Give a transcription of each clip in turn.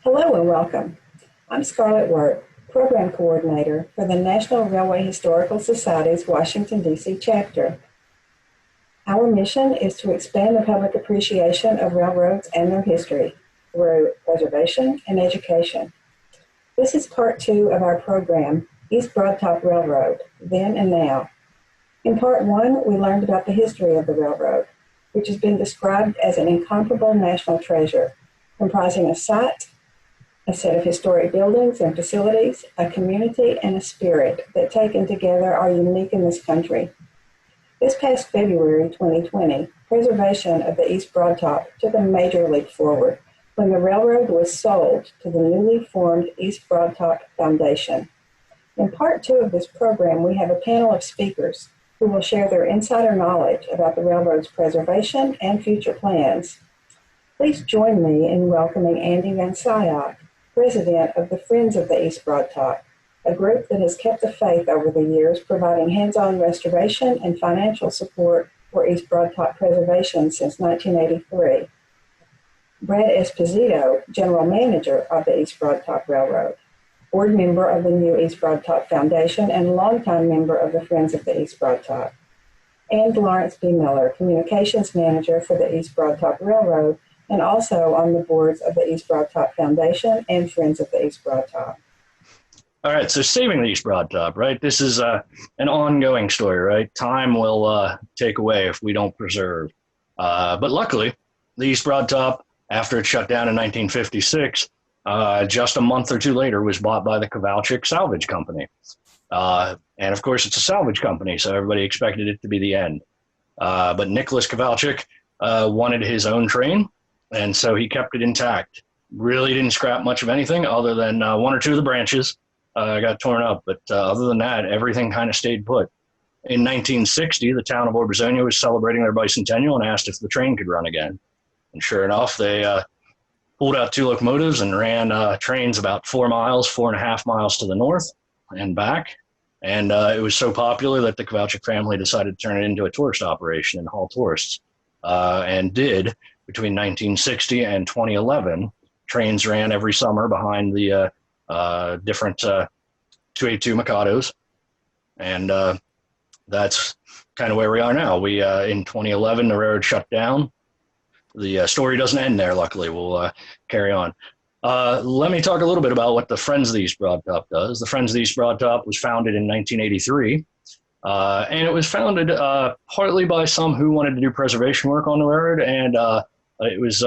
Hello and welcome. I'm Scarlett Wirt, Program Coordinator for the National Railway Historical Society's Washington, D.C. chapter. Our mission is to expand the public appreciation of railroads and their history through preservation and education. This is part 2 of our program, East Broadtop Railroad, Then and Now. In part 1, we learned about the history of the railroad, which has been described as an incomparable national treasure, comprising a site, a set of historic buildings and facilities, a community, and a spirit that taken together are unique in this country. This past February 2020, preservation of the East Broadtop took a major leap forward when the railroad was sold to the newly formed East Broadtop Foundation. In part 2 of this program, we have a panel of speakers who will share their insider knowledge about the railroad's preservation and future plans. Please join me in welcoming Andy Van Sciyoc, President of the Friends of the East Broadtop, a group that has kept the faith over the years, providing hands-on restoration and financial support for East Broadtop preservation since 1983. Brad Esposito, General Manager of the East Broadtop Railroad, board member of the new East Broadtop Foundation and longtime member of the Friends of the East Broadtop, and Lawrence B. Miller, Communications Manager for the East Broadtop Railroad, and also on the boards of the East Broadtop Foundation and Friends of the East Broadtop. All right, so saving the East Broadtop, right? This is an ongoing story, right? Time will take away if we don't preserve. But luckily, the East Broadtop, after it shut down in 1956, just a month or two later, was bought by the Kowalczyk Salvage Company. And of course, it's a salvage company, so everybody expected it to be the end. But Nicholas Kowalczyk wanted his own train, and so he kept it intact. Really didn't scrap much of anything other than one or two of the branches got torn up. But other than that, everything kind of stayed put. In 1960, the town of Auberzonia was celebrating their bicentennial and asked if the train could run again. And sure enough, they pulled out 2 locomotives and ran trains about 4.5 miles to the north and back. And it was so popular that the Kowalczyk family decided to turn it into a tourist operation and haul tourists, and did. Between 1960 and 2011, trains ran every summer behind the different 282 Mikados, and that's kind of where we are now. We in 2011, the railroad shut down. The story doesn't end there, luckily. We'll carry on. Let me talk a little bit about what the Friends of the East Broadtop does. The Friends of the East Broadtop was founded in 1983, and it was founded partly by some who wanted to do preservation work on the railroad, and it was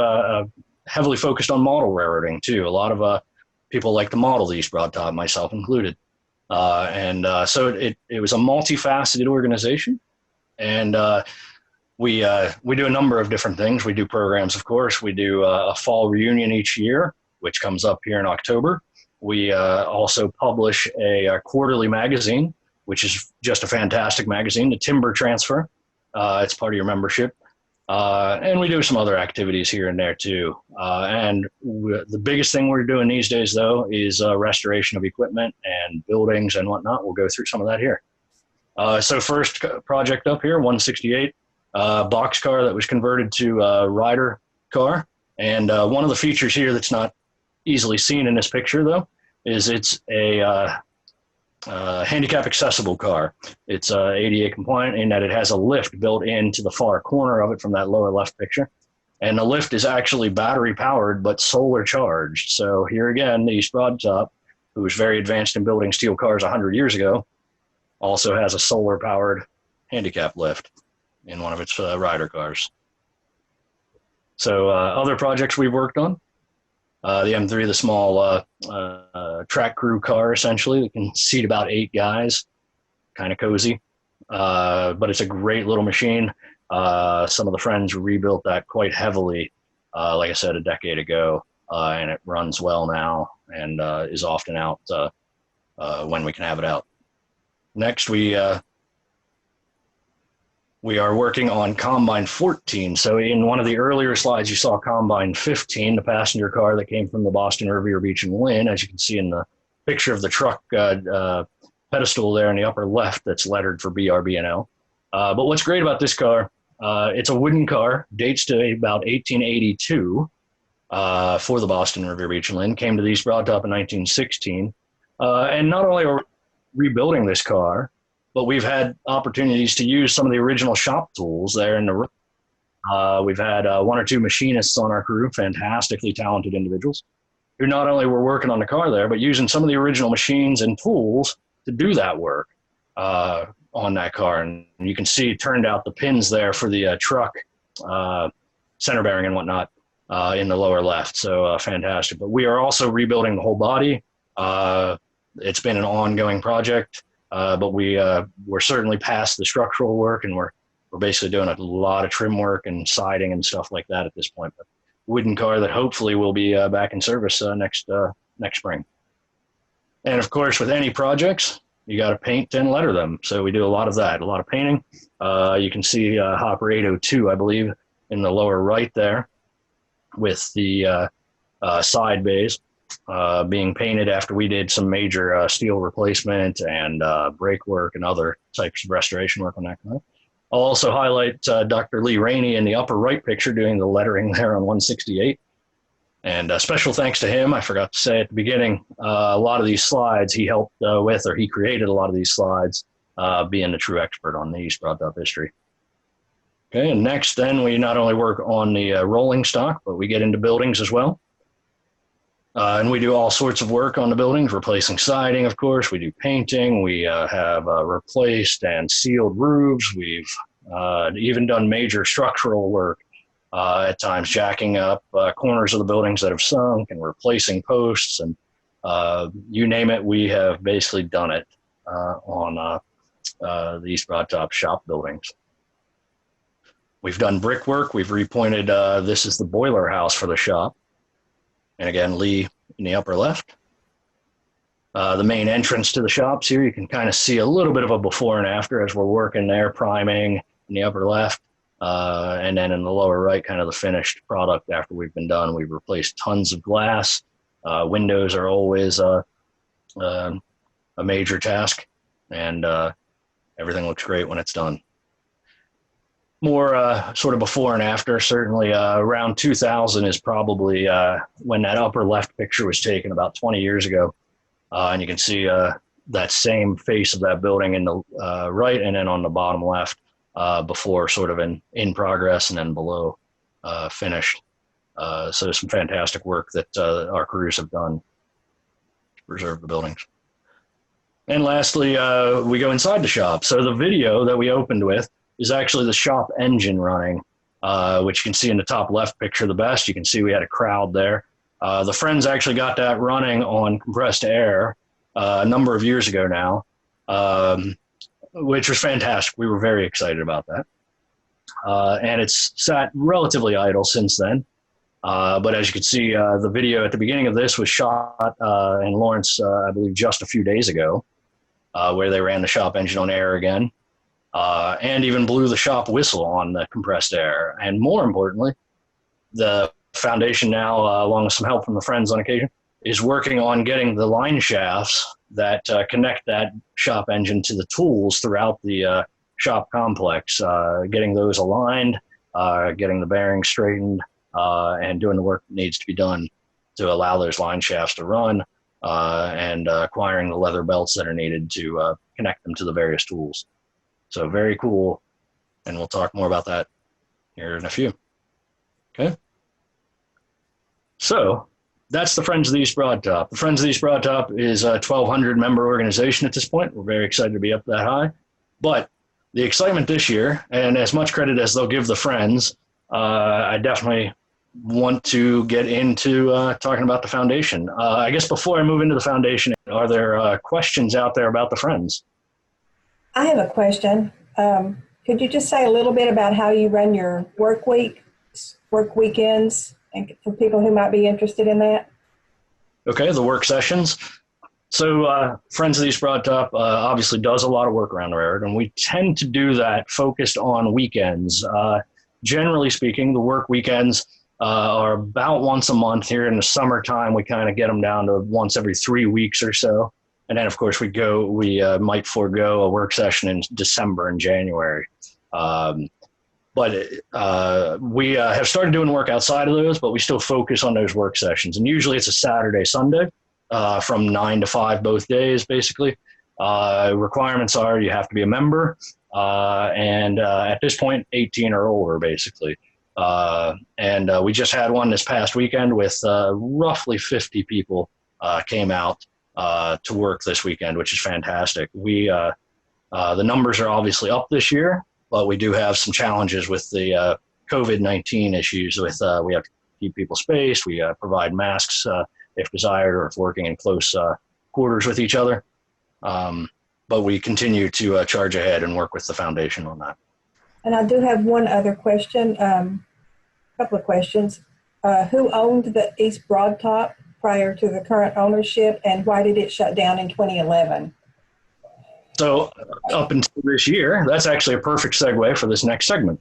heavily focused on model railroading, too. A lot of people like to model the East Broadtop, myself included. So it was a multifaceted organization, and we do a number of different things. We do programs, of course. We do a fall reunion each year, which comes up here in October. We also publish a quarterly magazine, which is just a fantastic magazine, the Timber Transfer. It's part of your membership. And we do some other activities here and there too. The biggest thing we're doing these days, though, is restoration of equipment and buildings and whatnot. We'll go through some of that here. So first project up here, 168, boxcar that was converted to a rider car. And one of the features here that's not easily seen in this picture, though, is it's a handicap accessible car. It's ADA compliant in that it has a lift built into the far corner of it from that lower left picture. And the lift is actually battery powered, but solar charged. So here again, the East Broadtop, who was very advanced in building steel cars 100 years ago, also has a solar powered handicap lift in one of its rider cars. So other projects we've worked on, the M3, the small track crew car, essentially, that can seat about 8 guys, kind of cozy. But it's a great little machine. Some of the friends rebuilt that quite heavily, like I said, a decade ago, and it runs well now and is often out when we can have it out. Next, we are working on Combine 14. So in one of the earlier slides, you saw Combine 15, the passenger car that came from the Boston Revere Beach and Lynn, as you can see in the picture of the truck pedestal there in the upper left that's lettered for BRB&L. But what's great about this car, it's a wooden car, dates to about 1882, for the Boston River Beach and Lynn, came to the East Broad Top in 1916. And not only are we rebuilding this car, but we've had opportunities to use some of the original shop tools there in the room. We've had one or two machinists on our crew, fantastically talented individuals, who not only were working on the car there, but using some of the original machines and tools to do that work on that car. And you can see turned out the pins there for the truck, center bearing and whatnot in the lower left. So fantastic. But we are also rebuilding the whole body. It's been an ongoing project, but we're certainly past the structural work, and we're basically doing a lot of trim work and siding and stuff like that at this point. But wooden car that hopefully will be back in service next spring. And of course, with any projects, you got to paint and letter them. So we do a lot of that, a lot of painting. You can see Hopper 802, I believe, in the lower right there, with the side bays being painted after we did some major steel replacement and brake work and other types of restoration work on that car. I'll also highlight Dr. Lee Rainey in the upper right picture doing the lettering there on 168. And special thanks to him. I forgot to say at the beginning, a lot of these slides he helped with, or he created a lot of these slides, being the true expert on the East Broad Top history. Okay, and next then we not only work on the rolling stock, but we get into buildings as well. And we do all sorts of work on the buildings, replacing siding, of course. We do painting. We have replaced and sealed roofs. We've even done major structural work at times, jacking up corners of the buildings that have sunk and replacing posts. And you name it, we have basically done it on the East Broad Top shop buildings. We've done brickwork. We've repointed, this is the boiler house for the shop. And again, Lee in the upper left. The main entrance to the shops here, you can kind of see a little bit of a before and after as we're working there, priming in the upper left. And then in the lower right, kind of the finished product after we've been done. We've replaced tons of glass. Windows are always a major task, and everything looks great when it's done. More sort of before and after, certainly around 2000 is probably when that upper left picture was taken about 20 years ago. And you can see that same face of that building in the right, and then on the bottom left before sort of in progress, and then below finished. So some fantastic work that our crews have done to preserve the buildings. And lastly, we go inside the shop. So the video that we opened with is actually the shop engine running, which you can see in the top left picture the best. You can see we had a crowd there. The Friends actually got that running on compressed air a number of years ago now, which was fantastic. We were very excited about that. And it's sat relatively idle since then. But as you can see, the video at the beginning of this was shot in Lawrence, I believe, just a few days ago, where they ran the shop engine on air again. And even blew the shop whistle on the compressed air. And more importantly, the foundation now, along with some help from the Friends on occasion, is working on getting the line shafts that connect that shop engine to the tools throughout the shop complex, getting those aligned, getting the bearings straightened, and doing the work that needs to be done to allow those line shafts to run, and acquiring the leather belts that are needed to connect them to the various tools. So very cool, and we'll talk more about that here in a few. Okay. So that's the Friends of the East Broad Top. The Friends of the East Broad Top is a 1,200 member organization at this point. We're very excited to be up that high. But the excitement this year, and as much credit as they'll give the Friends, I definitely want to get into talking about the foundation. I guess before I move into the foundation, are there questions out there about the Friends? I have a question. Could you just say a little bit about how you run your work weekends, and for people who might be interested in that? Okay, the work sessions. So Friends of the East Broad Top obviously does a lot of work around the railroad, and we tend to do that focused on weekends. Generally speaking, the work weekends are about once a month. Here in the summertime, we kind of get them down to once every 3 weeks or so. And then, of course, we might forego a work session in December and January. But we have started doing work outside of those, but we still focus on those work sessions. And usually it's a Saturday, Sunday from 9 to 5 both days, basically. Requirements are you have to be a member and at this point, 18 or older, basically. And we just had one this past weekend with roughly 50 people came out to work this weekend, which is fantastic. The numbers are obviously up this year, but we do have some challenges with the COVID-19 issues with we have to keep people spaced. We provide masks if desired or if working in close quarters with each other. But we continue to charge ahead and work with the foundation on that. And I do have one other question, couple of questions. Who owned the East Broad Top prior to the current ownership, and why did it shut down in 2011? So up until this year, that's actually a perfect segue for this next segment.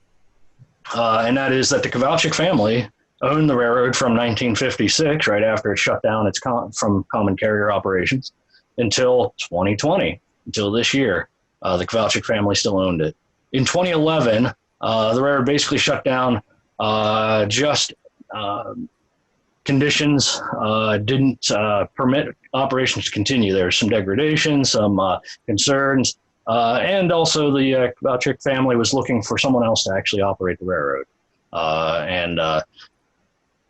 And that is that the Kowalczyk family owned the railroad from 1956, right after it shut down from common carrier operations, until 2020, until this year. The Kowalczyk family still owned it. In 2011, the railroad basically shut down. Conditions didn't permit operations to continue. There was some degradation, some concerns, and also the Kowalczyk family was looking for someone else to actually operate the railroad. And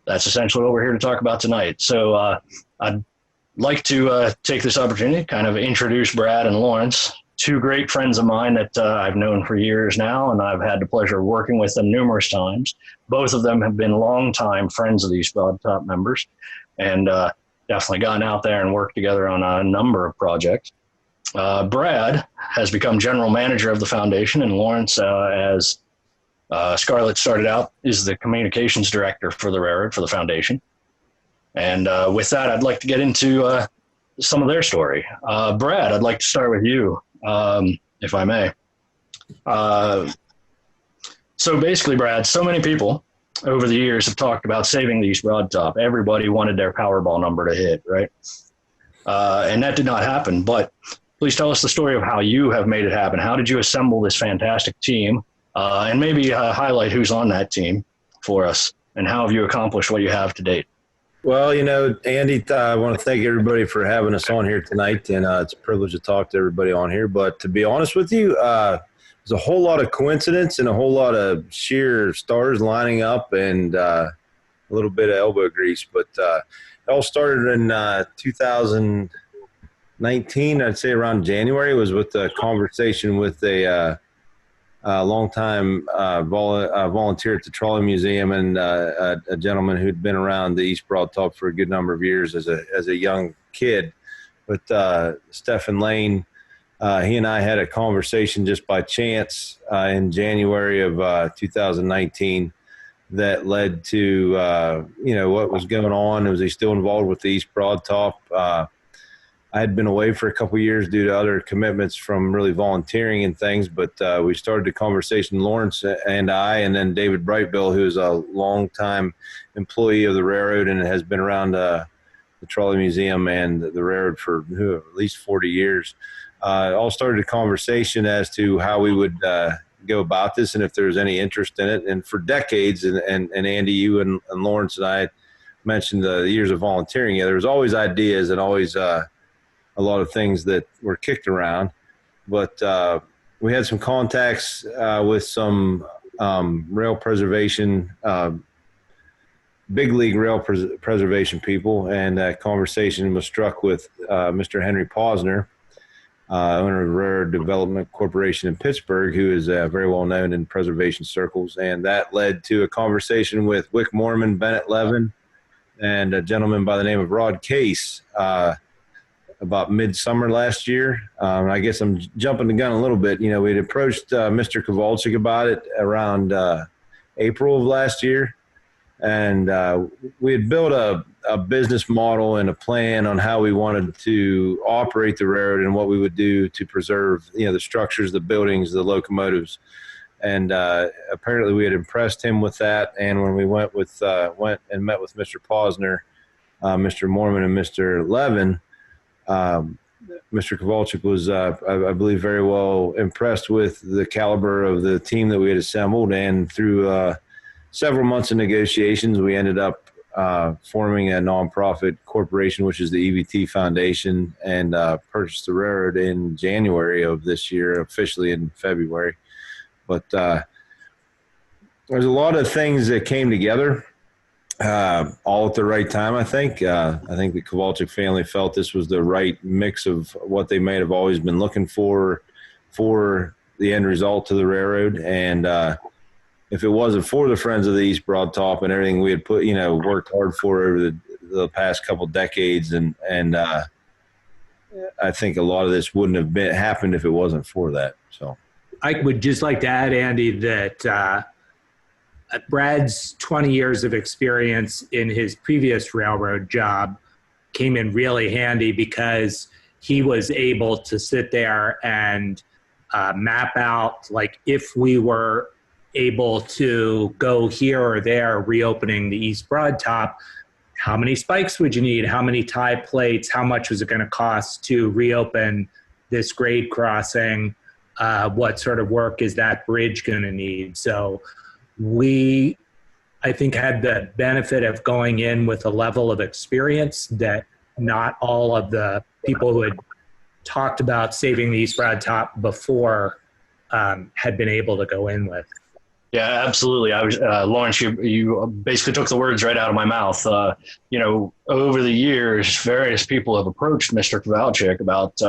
that's essentially what we're here to talk about tonight. So I'd like to take this opportunity to kind of introduce Brad and Lawrence, two great friends of mine that I've known for years now, and I've had the pleasure of working with them numerous times. Both of them have been longtime friends of these Broad Top members, and definitely gotten out there and worked together on a number of projects. Brad has become general manager of the foundation, and Lawrence, as Scarlett started out, is the communications director for the railroad for the foundation. And with that, I'd like to get into some of their story. Brad, I'd like to start with you, if I may. So basically, Brad, so many people over the years have talked about saving the East Broad Top. Everybody wanted their Powerball number to hit, right? And that did not happen. But please tell us the story of how you have made it happen. How did you assemble this fantastic team? And maybe highlight who's on that team for us, and how have you accomplished what you have to date? Well, you know, Andy, I want to thank everybody for having us on here tonight, and it's a privilege to talk to everybody on here. But to be honest with you, there's a whole lot of coincidence and a whole lot of sheer stars lining up and a little bit of elbow grease. But it all started in 2019, I'd say around January. It was with a conversation with a longtime volunteer at the Trolley Museum, and a gentleman who'd been around the East Broad Top for a good number of years as a young kid. But Stephen Lane, he and I had a conversation just by chance in January of 2019 that led to what was going on. Was he still involved with the East Broad Top? I had been away for a couple of years due to other commitments from really volunteering and things, but we started the conversation, Lawrence and I, and then David Brightbill, who's a longtime employee of the railroad and has been around the Trolley Museum and the railroad for at least 40 years. All started a conversation as to how we would go about this and if there was any interest in it. And for decades, and Andy, you and Lawrence and I mentioned the years of volunteering, there was always ideas and always a lot of things that were kicked around, but we had some contacts with some rail preservation, big league rail preservation people, and that conversation was struck with Mr. Henry Posner, owner of Railroad Development Corporation in Pittsburgh, who is very well known in preservation circles, and that led to a conversation with Wick Mormon, Bennett Levin, and a gentleman by the name of Rod Case, about midsummer last year. I guess I'm jumping the gun a little bit. We'd approached Mr. Kowalczyk about it around April of last year. And we had built a business model and a plan on how we wanted to operate the railroad and what we would do to preserve, the structures, the buildings, the locomotives. And apparently we had impressed him with that. And when we went and met with Mr. Posner, Mr. Mormon, and Mr. Levin, Mr. Kowalczyk was, I believe, very well impressed with the caliber of the team that we had assembled. And through several months of negotiations, we ended up forming a nonprofit corporation, which is the EVT Foundation, and purchased the railroad in January of this year, officially in February. But there's a lot of things that came together all at the right time, I think. I think the Kowalczyk family felt this was the right mix of what they may have always been looking for the end result to the railroad. And if it wasn't for the Friends of the East Broad Top and everything we had put, worked hard for over the past couple decades, and I think a lot of this wouldn't have happened if it wasn't for that. So I would just like to add, Andy, that Brad's 20 years of experience in his previous railroad job came in really handy, because he was able to sit there and map out, like, if we were able to go here or there reopening the East Broad Top, how many spikes would you need? How many tie plates? How much was it going to cost to reopen this grade crossing? What sort of work is that bridge going to need? So we, I think, had the benefit of going in with a level of experience that not all of the people who had talked about saving the East Broad Top before had been able to go in with. Yeah, absolutely. I was Lawrence. You basically took the words right out of my mouth. Over the years, various people have approached Mr. Kowalczyk about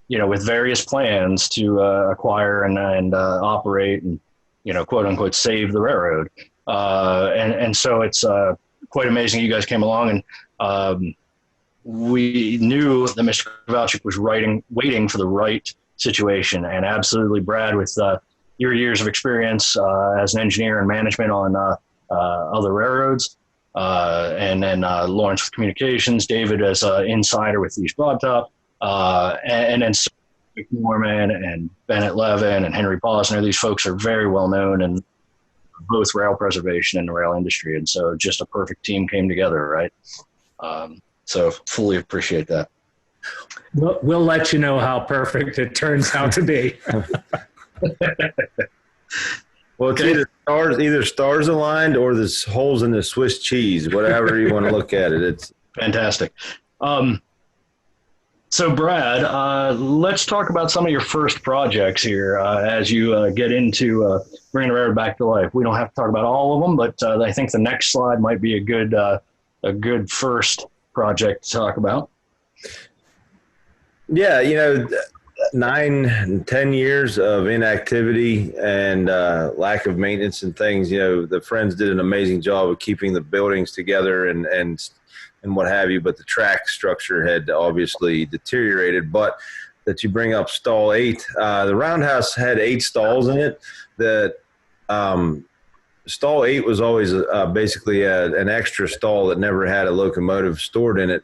with various plans to acquire and operate and quote unquote save the railroad. And so it's quite amazing you guys came along, and we knew that Mr. Kowalczyk was waiting for the right situation, and absolutely, Brad, with your years of experience as an engineer and management on other railroads, and then Lawrence with communications, David as an insider with East Broad Top, and then Norman and Bennett Levin and Henry Posner. These folks are very well known in both rail preservation and the rail industry, and so just a perfect team came together, right? So fully appreciate that. We'll let you know how perfect it turns out to be. Well, it's either stars aligned or there's holes in the Swiss cheese, whatever you want to look at it. It's fantastic. So Brad, let's talk about some of your first projects here as you get into bringing the railroad back to life. We don't have to talk about all of them, but I think the next slide might be a good first project to talk about. Yeah, 9, 10 years of inactivity and lack of maintenance and things. The Friends did an amazing job of keeping the buildings together and what have you, but the track structure had obviously deteriorated. But that you bring up stall 8, the Roundhouse had 8 stalls in it. That stall 8 was always basically an extra stall that never had a locomotive stored in it.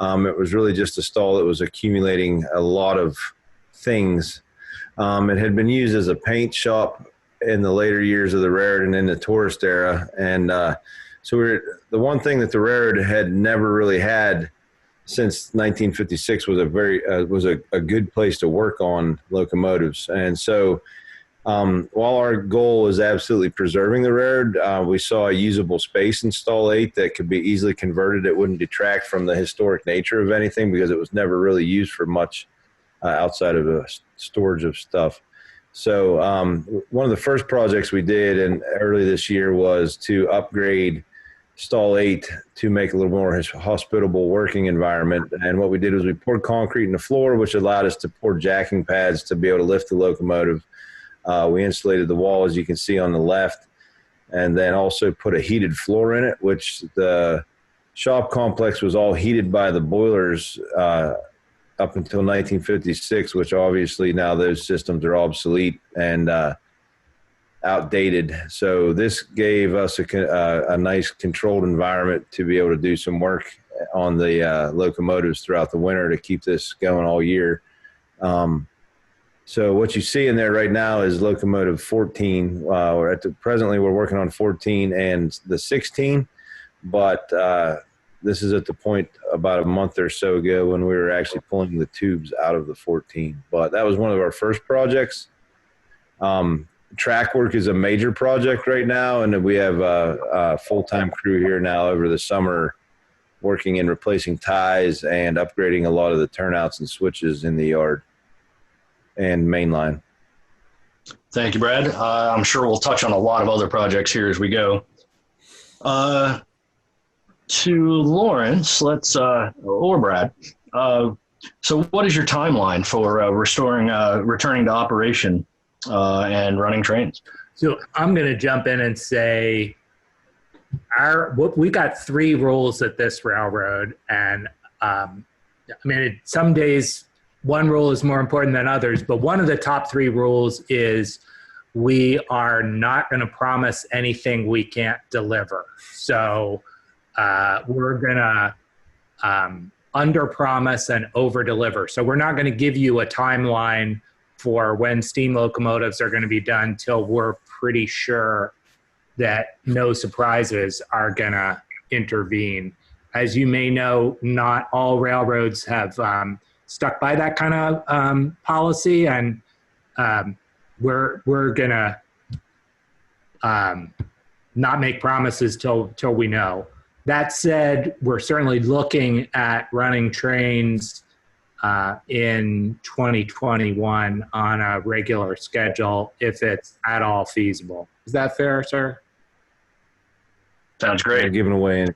It was really just a stall that was accumulating a lot of things. It had been used as a paint shop in the later years of the railroad and in the tourist era. And so the one thing that the railroad had never really had since 1956 was a good place to work on locomotives. And so while our goal is absolutely preserving the railroad, we saw a usable space in stall 8 that could be easily converted. It wouldn't detract from the historic nature of anything because it was never really used for much outside of a storage of stuff. So one of the first projects we did early this year was to upgrade stall 8 to make a little more hospitable working environment. And what we did was we poured concrete in the floor, which allowed us to pour jacking pads to be able to lift the locomotive. We insulated the wall, as you can see on the left, and then also put a heated floor in it, which the shop complex was all heated by the boilers up until 1956, which obviously now those systems are obsolete and outdated. So this gave us a nice controlled environment to be able to do some work on the locomotives throughout the winter to keep this going all year. So what you see in there right now is locomotive 14. Presently we're working on 14 and the 16, but this is at the point about a month or so ago when we were actually pulling the tubes out of the 14. But that was one of our first projects. Track work is a major project right now, and we have a full-time crew here now over the summer working in replacing ties and upgrading a lot of the turnouts and switches in the yard and mainline. Thank you, Brad. I'm sure we'll touch on a lot of other projects here as we go. To Lawrence, or Brad. So what is your timeline for returning to operation and running trains? So I'm going to jump in and say we got 3 rules at this railroad, and some days one rule is more important than others, but one of the top 3 rules is we are not going to promise anything we can't deliver. So we're going to under promise and over deliver. So we're not going to give you a timeline for when steam locomotives are going to be done till we're pretty sure that no surprises are going to intervene. As you may know, not all railroads have stuck by that kind of policy, and we're going to not make promises till we know. That said, we're certainly looking at running trains in 2021 on a regular schedule if it's at all feasible. Is that fair, sir? Sounds great. We're giving away.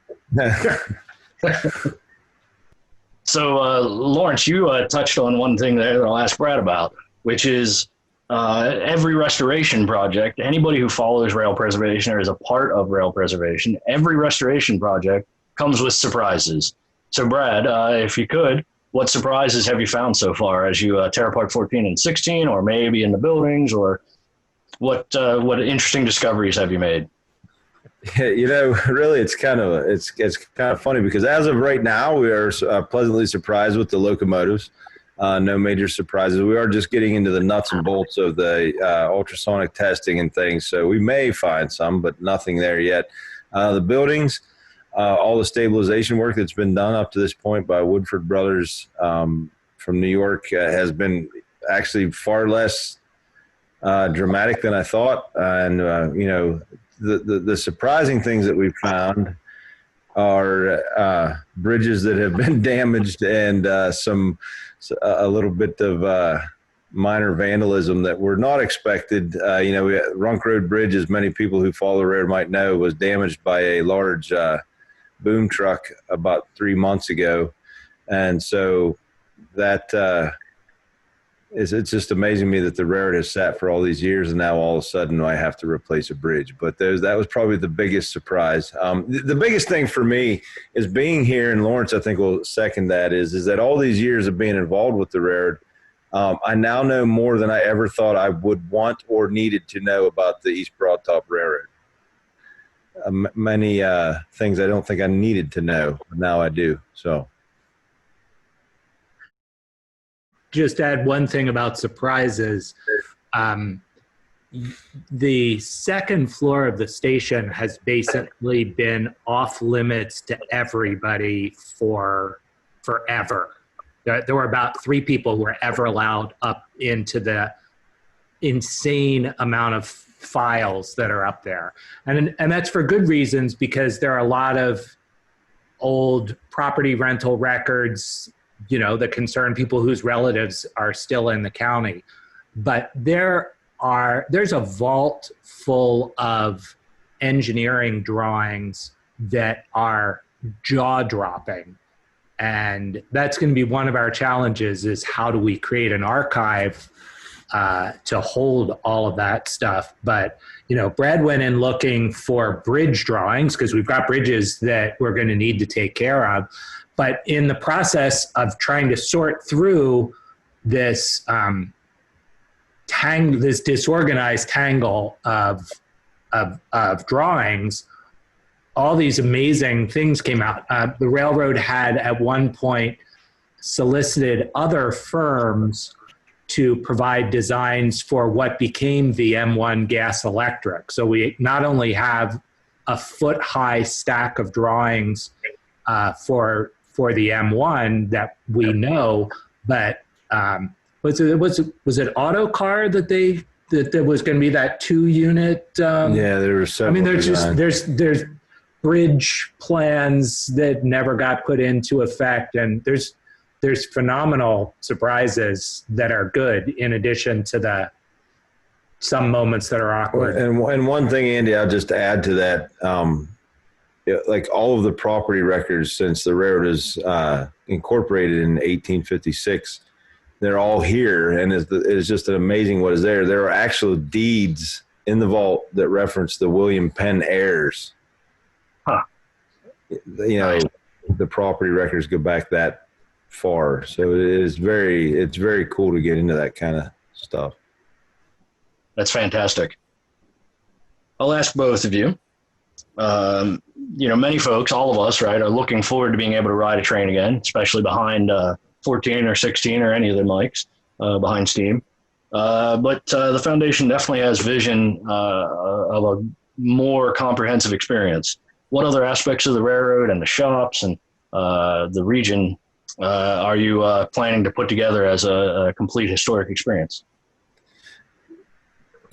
So, Lawrence, you touched on one thing that I'll ask Brad about, which is every restoration project, anybody who follows rail preservation or is a part of rail preservation, every restoration project comes with surprises. So, Brad, if you could, what surprises have you found so far as you tear apart 14 and 16, or maybe in the buildings, or what interesting discoveries have you made? Yeah, really, it's kind of funny because as of right now, we are pleasantly surprised with the locomotives. No major surprises. We are just getting into the nuts and bolts of the ultrasonic testing and things, so we may find some, but nothing there yet. The buildings, all the stabilization work that's been done up to this point by Woodford Brothers from New York has been actually far less dramatic than I thought, and the surprising things that we've found are bridges that have been damaged and a little bit of minor vandalism that were not expected. Runk Road Bridge, as many people who follow the railroad might know, was damaged by a large boom truck about 3 months ago. And so that it's just amazing to me that the railroad has sat for all these years and now all of a sudden I have to replace a bridge. But that was probably the biggest surprise. The biggest thing for me is being here, and Lawrence I think will second that, is that all these years of being involved with the railroad, I now know more than I ever thought I would want or needed to know about the East Broad Top Railroad. Many things I don't think I needed to know, but now I do. So. Just add one thing about surprises. The second floor of the station has basically been off limits to everybody for forever. There were about 3 people who were ever allowed up into the insane amount of files that are up there. And that's for good reasons, because there are a lot of old property rental records that concern people whose relatives are still in the county. But there's a vault full of engineering drawings that are jaw-dropping. And that's going to be one of our challenges, is how do we create an archive to hold all of that stuff. But, Brad went in looking for bridge drawings because we've got bridges that we're going to need to take care of. But in the process of trying to sort through this this disorganized tangle of drawings, all these amazing things came out. The railroad had at one point solicited other firms to provide designs for what became the M1 gas electric. So we not only have a foot-high stack of drawings for the M1 that we know. But was it Autocar that was going to be that 2-unit? Yeah, there were several. I mean, there's bridge plans that never got put into effect, and there's phenomenal surprises that are good in addition to some moments that are awkward. And one thing, Andy, I'll just add to that, like all of the property records since the railroad is incorporated in 1856, they're all here, and it's just amazing what is there. There are actual deeds in the vault that reference the William Penn heirs. Huh. The property records go back that far, so it's very cool to get into that kind of stuff. That's fantastic. I'll ask both of you. Many folks, all of us, right, are looking forward to being able to ride a train again, especially behind 14 or 16 or any of the mics behind steam. But the foundation definitely has vision of a more comprehensive experience. What other aspects of the railroad and the shops and the region are you planning to put together as a complete historic experience?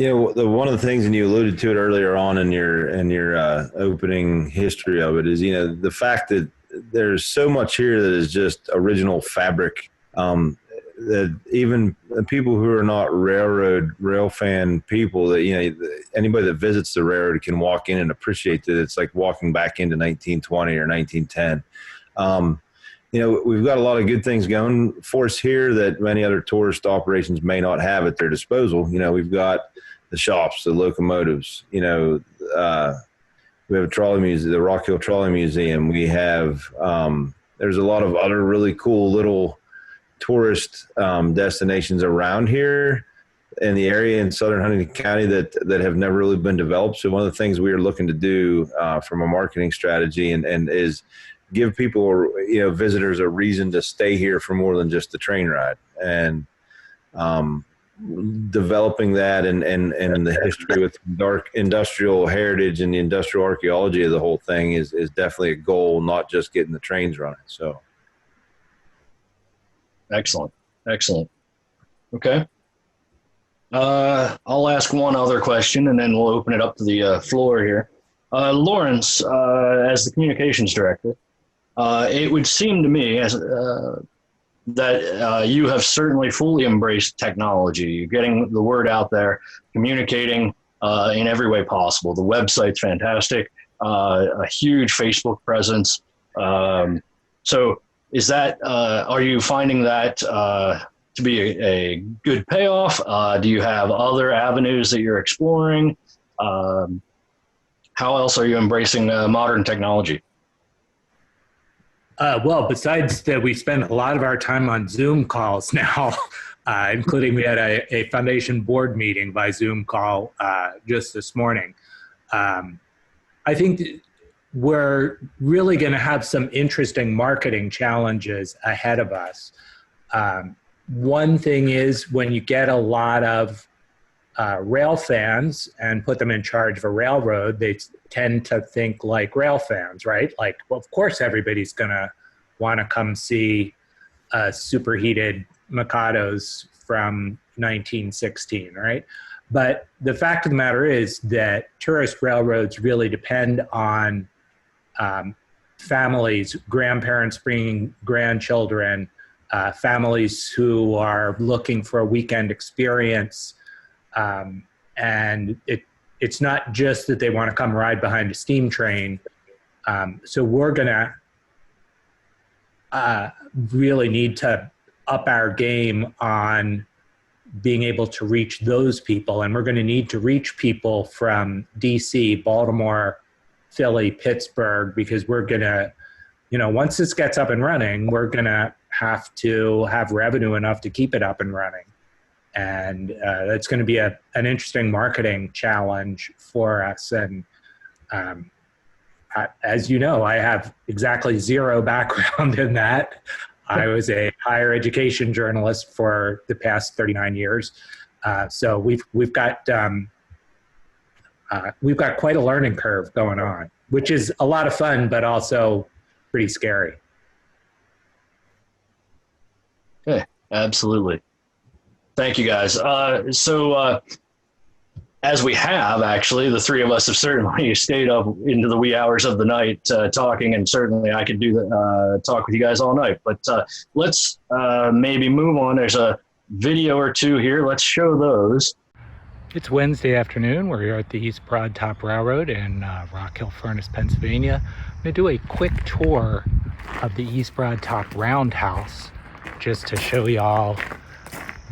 One of the things, and you alluded to it earlier on in your opening history of it, is the fact that there's so much here that is just original fabric. That even people who are not rail fan people, that anybody that visits the railroad can walk in and appreciate that it's like walking back into 1920 or 1910. We've got a lot of good things going for us here that many other tourist operations may not have at their disposal. We've got the shops, the locomotives, we have a trolley museum, the Rock Hill Trolley Museum. We have, there's a lot of other really cool little tourist destinations around here in the area in southern Huntington County that have never really been developed. So one of the things we are looking to do from a marketing strategy and is give people, visitors a reason to stay here for more than just the train ride. And developing that and the history with dark industrial heritage and the industrial archaeology of the whole thing is definitely a goal, not just getting the trains running. So. Excellent. Okay. I'll ask one other question and then we'll open it up to the floor here. Lawrence, as the communications director, it would seem to me that you have certainly fully embraced technology. You're getting the word out there, communicating in every way possible. The website's fantastic, a huge Facebook presence. So is that, are you finding that to be a good payoff? Do you have other avenues that you're exploring? How else are you embracing modern technology? Well, besides that, we spend a lot of our time on Zoom calls now, including we had a foundation board meeting by Zoom call just this morning. I think we're really going to have some interesting marketing challenges ahead of us. One thing is when you get a lot of rail fans and put them in charge of a railroad, they tend to think like rail fans, right? Like, well, of course, everybody's going to want to come see superheated Mikados from 1916, right? But the fact of the matter is that tourist railroads really depend on families, grandparents bringing grandchildren, families who are looking for a weekend experience. And it's not just that they want to come ride behind a steam train. So we're going to really need to up our game on being able to reach those people. And we're going to need to reach people from DC, Baltimore, Philly, Pittsburgh, because we're going to, once this gets up and running, we're going to have to have revenue enough to keep it up and running. And that's going to be an interesting marketing challenge for us. And as you know, I have exactly zero background in that. I was a higher education journalist for the past 39 years. So we've got quite a learning curve going on, which is a lot of fun, but also pretty scary. Okay, absolutely. Thank you, guys. So as we have, actually, the three of us have certainly stayed up into the wee hours of the night talking, and certainly I could do the talk with you guys all night. But let's maybe move on. There's a video or two here. Let's show those. It's Wednesday afternoon. We're here at the East Broad Top Railroad in Rock Hill Furnace, Pennsylvania. I'm going to do a quick tour of the East Broad Top Roundhouse just to show y'all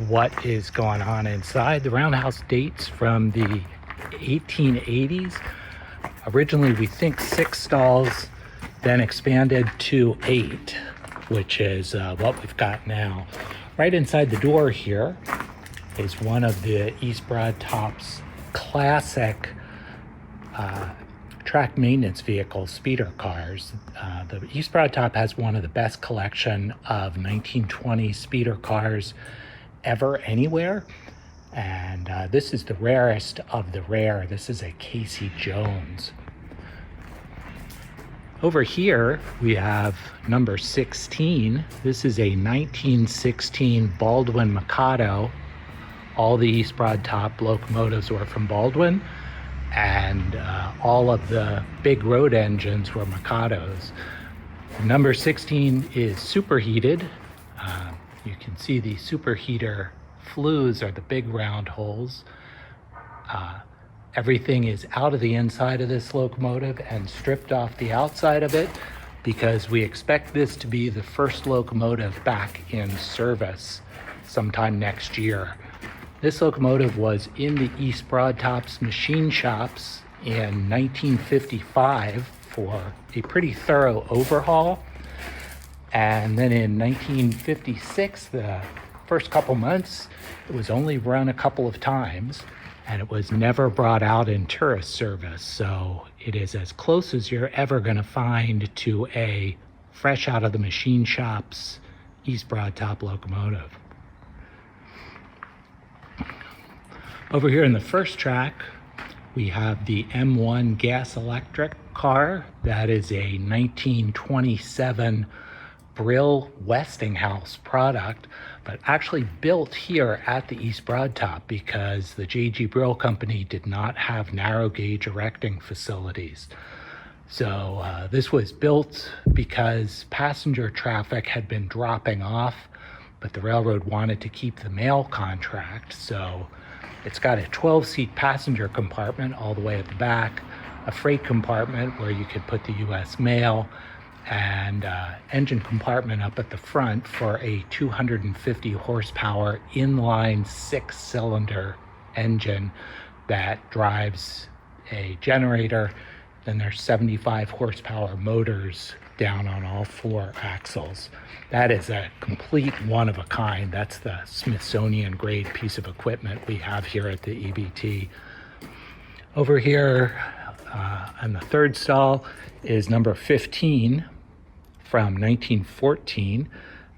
what is going on inside. The Roundhouse dates from the 1880s. Originally, we think 6 stalls, then expanded to 8, which is what we've got now. Right inside the door here is one of the East Broad Top's classic track maintenance vehicles, speeder cars. The East Broad Top has one of the best collection of 1920 speeder cars ever anywhere, and this is the rarest of the rare. This is a Casey Jones. Over here we have number 16. This is a 1916 Baldwin Mikado. All the East Broad Top locomotives were from Baldwin, and all of the big road engines were Mikados. Number 16 is superheated. You can see the superheater flues are the big round holes. Everything is out of the inside of this locomotive and stripped off the outside of it because we expect this to be the first locomotive back in service sometime next year. This locomotive was in the East Broad Top's machine shops in 1955 for a pretty thorough overhaul. And then in 1956, the first couple months, it was only run a couple of times, and it was never brought out in tourist service. So it is as close as you're ever going to find to a fresh out of the machine shops East Broad Top locomotive. Over here in the first track, we have the M1 gas electric car. That is a 1927 Brill Westinghouse product, but actually built here at the East Broad Top because the J.G. Brill Company did not have narrow gauge erecting facilities. So this was built because passenger traffic had been dropping off, but the railroad wanted to keep the mail contract. So it's got a 12-seat passenger compartment all the way at the back, a freight compartment where you could put the U.S. mail, and engine compartment up at the front for a 250 horsepower inline 6-cylinder engine that drives a generator. Then there's 75 horsepower motors down on all 4 axles. That is a complete one of a kind. That's the Smithsonian grade piece of equipment we have here at the EBT. Over here on the third stall is number 15 from 1914.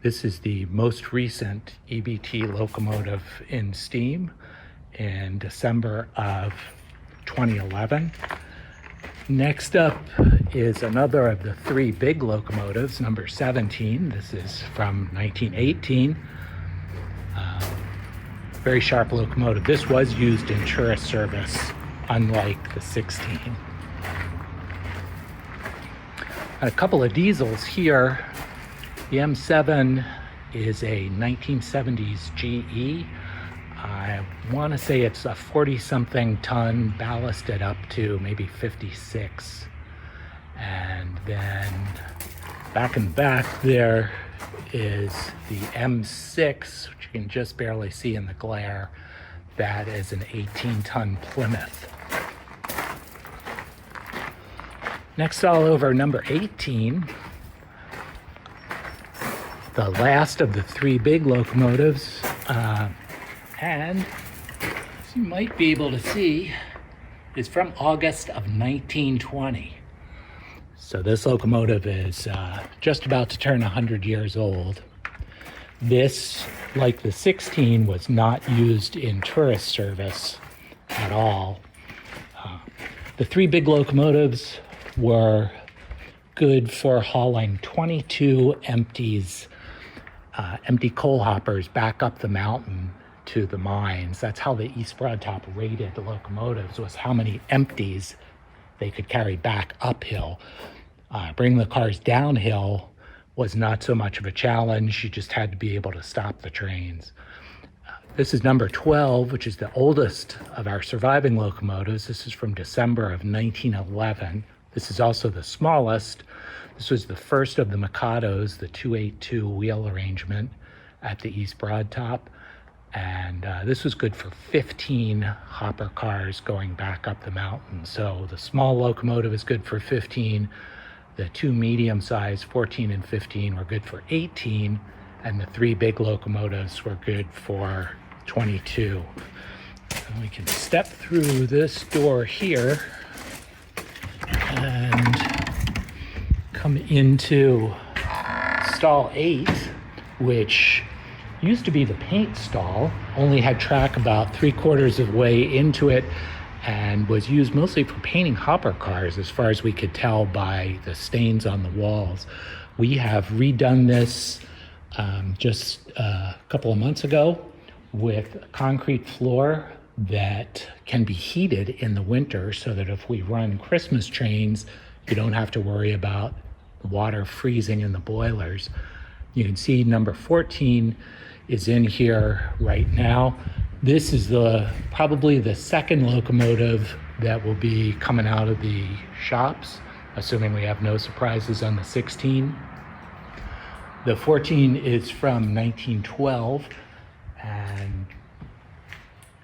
This is the most recent EBT locomotive in steam in December of 2011. Next up is another of the 3 big locomotives, number 17. This is from 1918. Very sharp locomotive. This was used in tourist service, unlike the 16. A couple of diesels here. The M7 is a 1970s GE. I want to say it's a 40-something ton, ballasted up to maybe 56. And then back in the back there is the M6, which you can just barely see in the glare. That is an 18-ton Plymouth. Next, all over number 18, the last of the 3 big locomotives, and as you might be able to see, is from August of 1920. So this locomotive is just about to turn 100 years old. This, like the 16, was not used in tourist service at all. The 3 big locomotives were good for hauling 22 empty coal hoppers back up the mountain to the mines. That's how the East Broad Top rated the locomotives, was how many empties they could carry back uphill. Bringing the cars downhill was not so much of a challenge. You just had to be able to stop the trains. This is number 12, which is the oldest of our surviving locomotives. This is from December of 1911. This is also the smallest. This was the first of the Mikados, the 282 wheel arrangement at the East Broad Top. And this was good for 15 hopper cars going back up the mountain. So the small locomotive is good for 15. The two medium-sized, 14 and 15, were good for 18. And the three big locomotives were good for 22. And we can step through this door here and come into stall 8, which used to be the paint stall, only had track about 3/4 of the way into it, and was used mostly for painting hopper cars, as far as we could tell by the stains on the walls. We have redone this just a couple of months ago with a concrete floor that can be heated in the winter, so that if we run Christmas trains, you don't have to worry about the water freezing in the boilers. You can see number 14 is in here right now. This is probably the second locomotive that will be coming out of the shops, assuming we have no surprises on the 16. The 14 is from 1912 and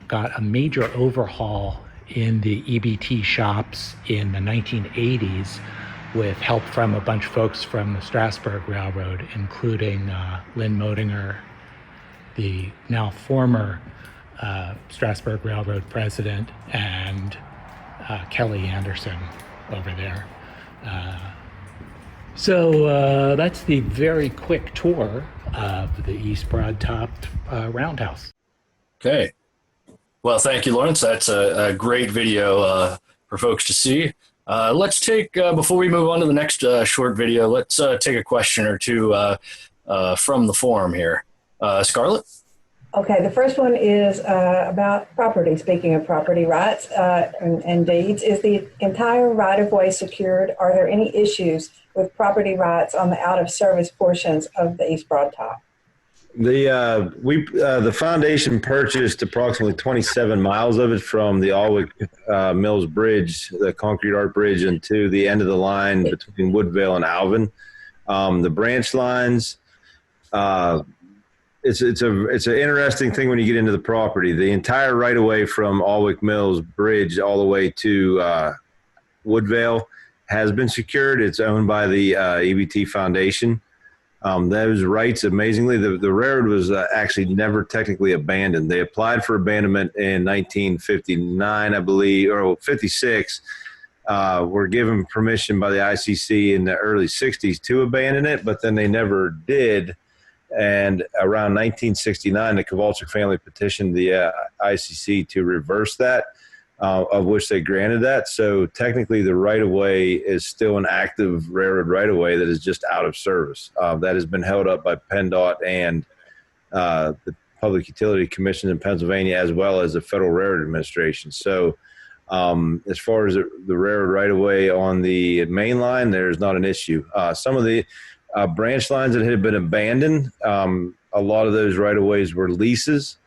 got a major overhaul in the EBT shops in the 1980s, with help from a bunch of folks from the Strasburg Railroad, including Lynn Moedinger, the now former Strasburg Railroad president, and Kelly Anderson over there. So that's the very quick tour of the East Broad Top Roundhouse. Okay. Well, thank you, Lawrence. That's a great video for folks to see. Let's take, before we move on to the next short video, let's take a question or two from the forum here. Scarlett? Okay, the first one is about property. Speaking of property rights and deeds, is the entire right-of-way secured? Are there any issues with property rights on the out-of-service portions of the East Broad Top? The foundation purchased approximately 27 miles of it from the Alwick Mills Bridge, the concrete arch bridge, and to the end of the line between Woodvale and Alvin. The branch lines, it's an interesting thing when you get into the property. The entire right of way from Alwick Mills Bridge all the way to Woodvale has been secured. It's owned by the EBT Foundation. Those rights, amazingly, the railroad was actually never technically abandoned. They applied for abandonment in 1959, I believe, or 56. Were given permission by the ICC in the early 60s to abandon it, but then they never did. And around 1969, the Kowalczyk family petitioned the ICC to reverse that, of which they granted that. So technically the right-of-way is still an active railroad right-of-way that is just out of service. That has been held up by PennDOT and the Public Utility Commission in Pennsylvania, as well as the Federal Railroad Administration. So as far as the railroad right-of-way on the main line, there's not an issue. Some of the branch lines that had been abandoned, a lot of those right-of-ways were leases.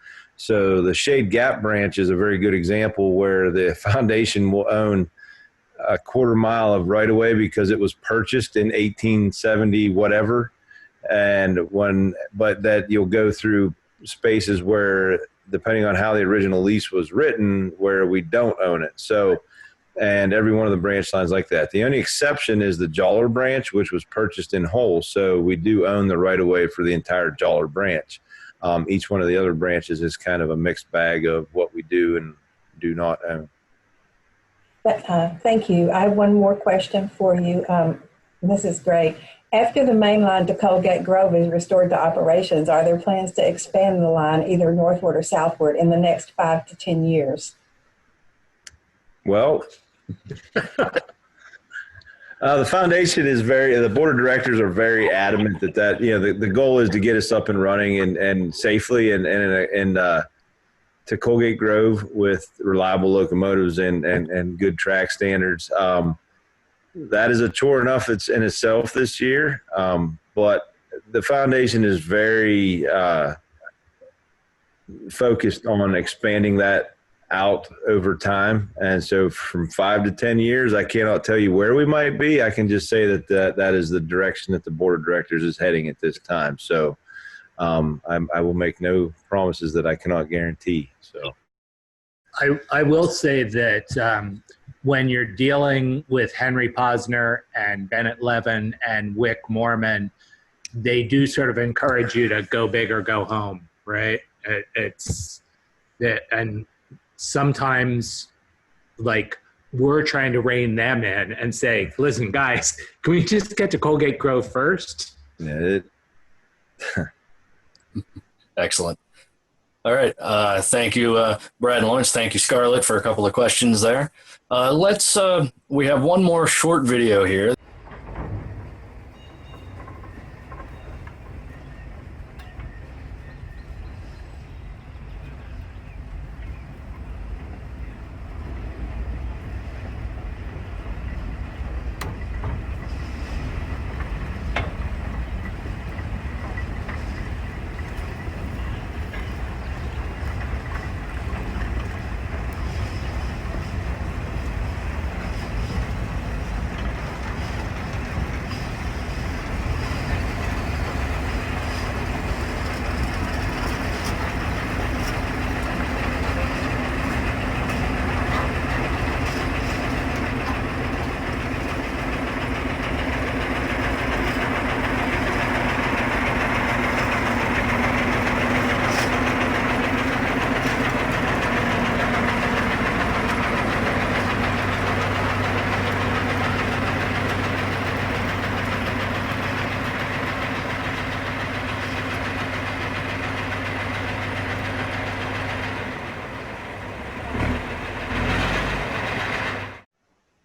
So the Shade Gap branch is a very good example where the foundation will own a 1/4 mile of right-of-way because it was purchased in 1870 whatever, but that you'll go through spaces where, depending on how the original lease was written, where we don't own it. So, and every one of the branch lines like that. The only exception is the Joller branch, which was purchased in whole. So we do own the right-of-way for the entire Joller branch. Each one of the other branches is kind of a mixed bag of what we do and do not own. Thank you. I have one more question for you. This is great. After the main line to Colgate Grove is restored to operations, are there plans to expand the line either northward or southward in the next 5 to 10 years? Well, The foundation is the board of directors are very adamant that the goal is to get us up and running and safely and to Colgate Grove with reliable locomotives and good track standards. That is a chore enough in itself this year, but the foundation is very focused on expanding that out over time. And so from 5 to 10 years, I cannot tell you where we might be. I can just say that is the direction that the board of directors is heading at this time. So I will make no promises that I cannot guarantee. So I will say that when you're dealing with Henry Posner and Bennett Levin and Wick Moorman, they do sort of encourage you to go big or go home, right? It's that, and sometimes like we're trying to rein them in and say, listen, guys, can we just get to Colgate Grove first? yeah, Excellent. All right. Thank you, Brad and Lawrence. Thank you, Scarlett, for a couple of questions there. We have one more short video here.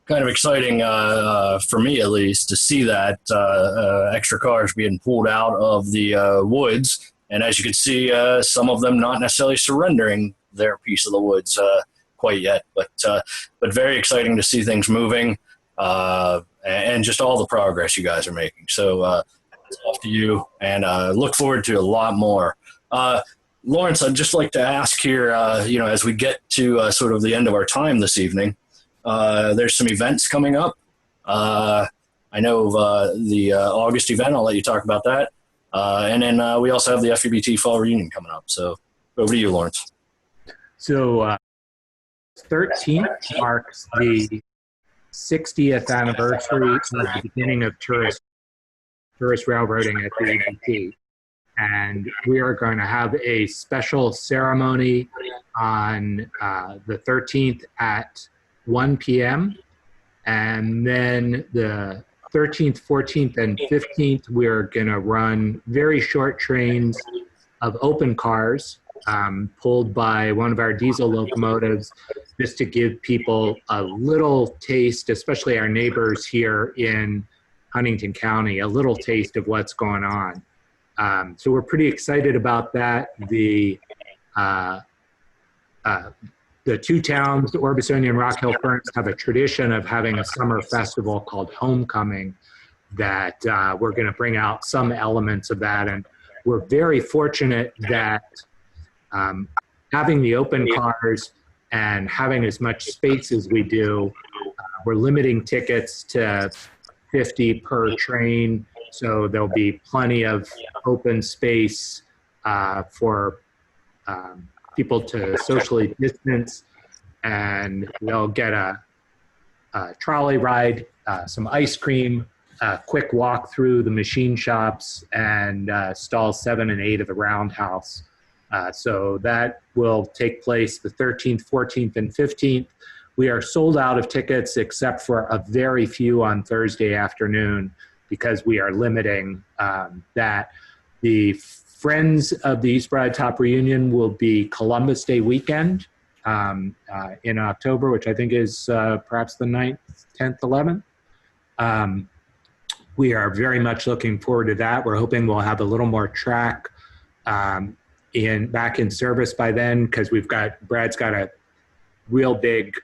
Kind of exciting for me, at least, to see that extra cars being pulled out of the woods. And as you can see, some of them not necessarily surrendering their piece of the woods quite yet, but very exciting to see things moving and just all the progress you guys are making. So it's off to you, and look forward to a lot more. Lawrence, I'd just like to ask here, as we get to sort of the end of our time this evening, there's some events coming up. I know the August event. I'll let you talk about that. And then we also have the FEBT Fall Reunion coming up. So over to you, Lawrence. So 13th marks the 60th anniversary of the beginning of tourist railroading at the EBT. And we are going to have a special ceremony on the 13th at 1 p.m. And then the 13th, 14th, and 15th, we're going to run very short trains of open cars pulled by one of our diesel locomotives, just to give people a little taste, especially our neighbors here in Huntington County, a little taste of what's going on. So we're pretty excited about that. The two towns, Orbissonia and Rock Hill Ferns, have a tradition of having a summer festival called Homecoming that we're going to bring out some elements of that. And we're very fortunate that having the open cars and having as much space as we do, we're limiting tickets to 50 per train. So there'll be plenty of open space for people to socially distance, and they'll get a trolley ride, some ice cream, a quick walk through the machine shops, and stalls 7 and 8 of the Roundhouse. So that will take place the 13th, 14th, and 15th. We are sold out of tickets except for a very few on Thursday afternoon because we are limiting that. The Friends of the East Broad Top Reunion will be Columbus Day weekend in October, which I think is perhaps the 9th, 10th, 11th. We are very much looking forward to that. We're hoping we'll have a little more track back in service by then, because Brad's got a real big,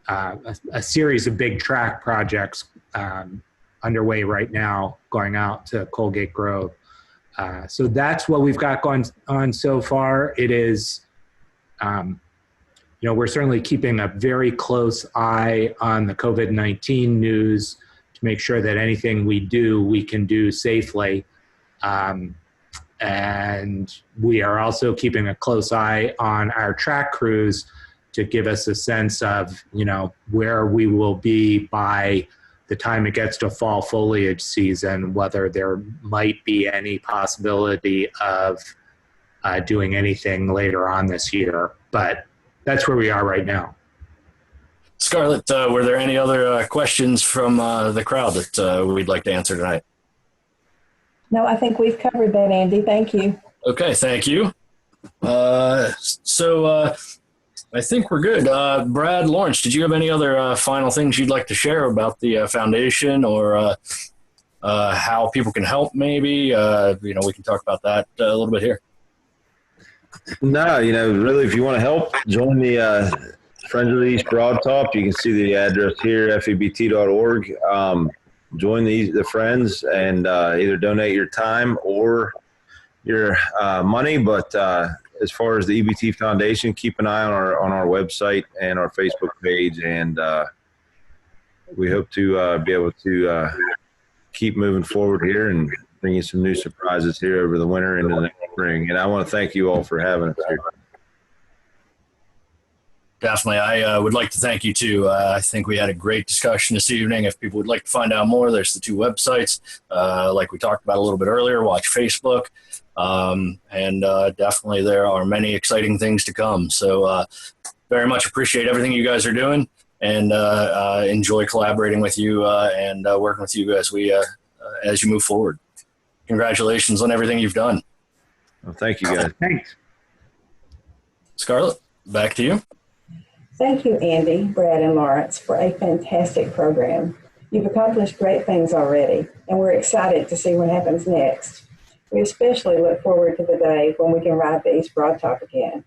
a series of big track projects underway right now, going out to Colgate Grove. So that's what we've got going on so far. It is, we're certainly keeping a very close eye on the COVID-19 news to make sure that anything we do, we can do safely. And we are also keeping a close eye on our track crews to give us a sense of, where we will be by the time it gets to fall foliage season, whether there might be any possibility of doing anything later on this year. But that's where we are right now. Scarlett, were there any other questions from the crowd that we'd like to answer tonight? No, I think we've covered that, Andy. Thank you. Okay, thank you. So I think we're good. Brad, Lawrence, did you have any other final things you'd like to share about the foundation, or how people can help maybe? We can talk about that a little bit here. No, really, if you want to help, join the Friends of the East Broad Top. You can see the address here, febt.org. Join the Friends and either donate your time or your money. But as far as the EBT Foundation, keep an eye on our website and our Facebook page, and we hope to be able to keep moving forward here and bring you some new surprises here over the winter and into the spring. And I want to thank you all for having us here. Definitely. I would like to thank you too. I think we had a great discussion this evening. If people would like to find out more, there's the two websites. Like we talked about a little bit earlier, watch Facebook. And definitely there are many exciting things to come. So very much appreciate everything you guys are doing, and enjoy collaborating with you and working with you as as you move forward. Congratulations on everything you've done. Well, thank you, guys. Thanks. Scarlett, back to you. Thank you, Andy, Brad, and Lawrence, for a fantastic program. You've accomplished great things already, and we're excited to see what happens next. We especially look forward to the day when we can ride the East Broad Top again.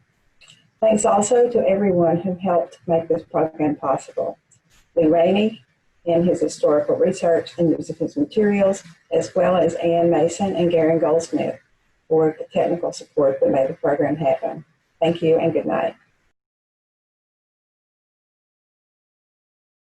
Thanks also to everyone who helped make this program possible. Lee Rainey and his historical research and use of his materials, as well as Ann Mason and Garen Goldsmith for the technical support that made the program happen. Thank you and good night.